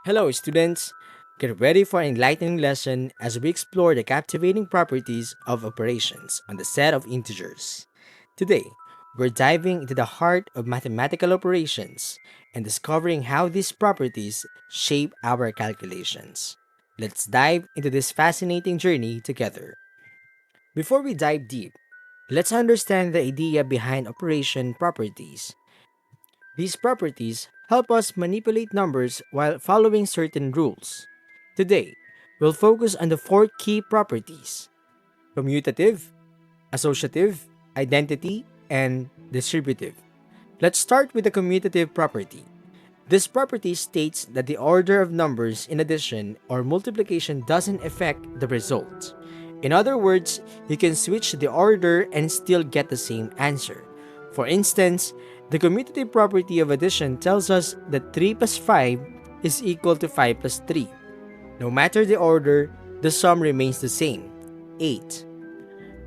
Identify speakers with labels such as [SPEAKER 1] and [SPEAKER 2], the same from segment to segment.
[SPEAKER 1] Hello, students! Get ready for an enlightening lesson as we explore the captivating properties of operations on the set of integers. Today, we're diving into the heart of mathematical operations and discovering how these properties shape our calculations. Let's dive into this fascinating journey together. Before we dive deep, let's understand the idea behind operation properties. These properties help us manipulate numbers while following certain rules. Today, we'll focus on the four key properties: commutative, associative, identity, and distributive. Let's start with the commutative property. This property states that the order of numbers in addition or multiplication doesn't affect the result. In other words, you can switch the order and still get the same answer. For instance, the commutative property of addition tells us that 3 plus 5 is equal to 5 plus 3. No matter the order, the sum remains the same, 8.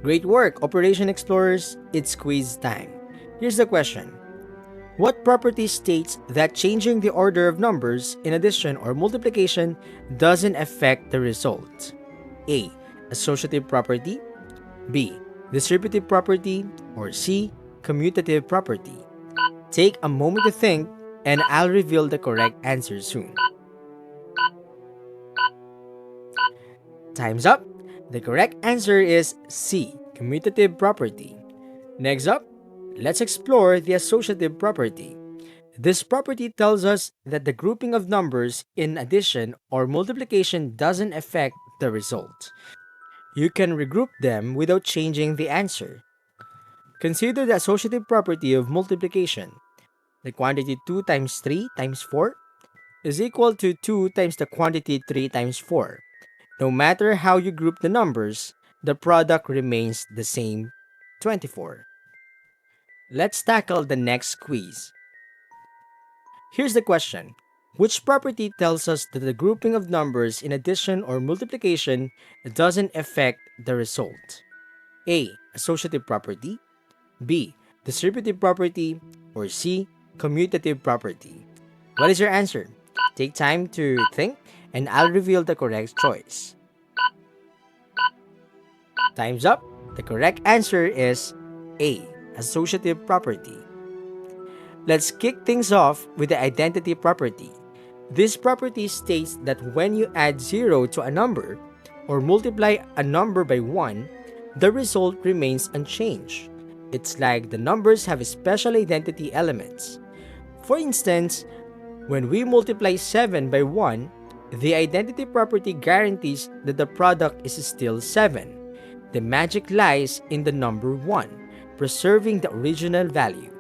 [SPEAKER 1] Great work, Operation Explorers! It's quiz time. Here's the question. What property states that changing the order of numbers in addition or multiplication doesn't affect the result? A. Associative property. B. Distributive property. Or C. Commutative property. Take a moment to think, and I'll reveal the correct answer soon. Time's up. The correct answer is C. Commutative property. Next up, let's explore the associative property. This property tells us that the grouping of numbers in addition or multiplication doesn't affect the result. You can regroup them without changing the answer. Consider the associative property of multiplication. The quantity 2 times 3 times 4 is equal to 2 times the quantity 3 times 4. No matter how you group the numbers, the product remains the same, 24. Let's tackle the next quiz. Here's the question. Which property tells us that the grouping of numbers in addition or multiplication doesn't affect the result? A. Associative property. B. Distributive property. Or C. Commutative property. What is your answer? Take time to think and I'll reveal the correct choice. Time's up. The correct answer is A. Associative property. Let's kick things off with the identity property. This property states that when you add 0 to a number or multiply a number by 1, the result remains unchanged. It's like the numbers have special identity elements. For instance, when we multiply 7 by 1, the identity property guarantees that the product is still 7. The magic lies in the number 1, preserving the original value.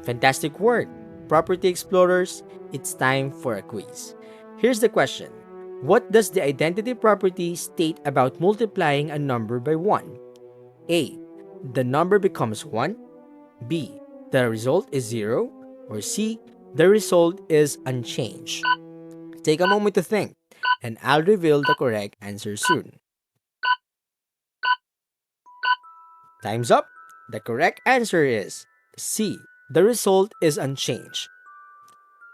[SPEAKER 1] Fantastic work, Property Explorers! It's time for a quiz. Here's the question. What does the identity property state about multiplying a number by 1? A. The number becomes 1. B. The result is 0. Or C. The result is unchanged. Take a moment to think, and I'll reveal the correct answer soon. Time's up. The correct answer is C. The result is unchanged.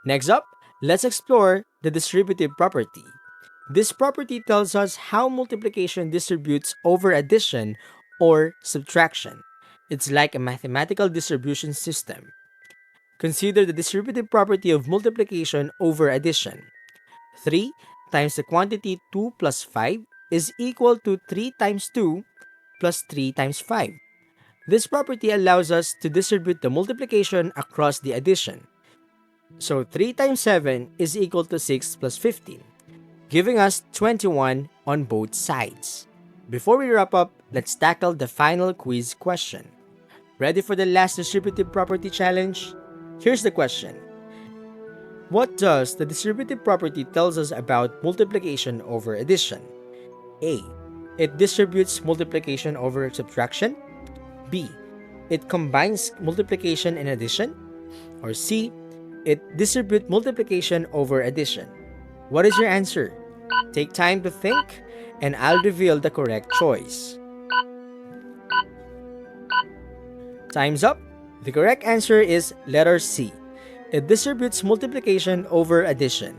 [SPEAKER 1] Next up, let's explore the distributive property. This property tells us how multiplication distributes over addition or subtraction. It's like a mathematical distribution system. Consider the distributive property of multiplication over addition. 3 times the quantity 2 plus 5 is equal to 3 times 2 plus 3 times 5. This property allows us to distribute the multiplication across the addition. So 3 times 7 is equal to 6 plus 15, giving us 21 on both sides. Before we wrap up, let's tackle the final quiz question. Ready for the last distributive property challenge? Here's the question. What does the distributive property tells us about multiplication over addition? A. It distributes multiplication over subtraction. B. It combines multiplication and addition. Or C. It distributes multiplication over addition. What is your answer? Take time to think, and I'll reveal the correct choice. Time's up. The correct answer is letter C. It distributes multiplication over addition.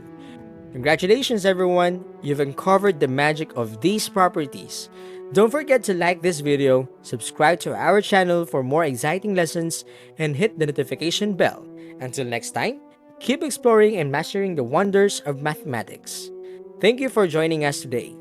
[SPEAKER 1] Congratulations, everyone! You've uncovered the magic of these properties. Don't forget to like this video, subscribe to our channel for more exciting lessons, and hit the notification bell. Until next time, keep exploring and mastering the wonders of mathematics. Thank you for joining us today.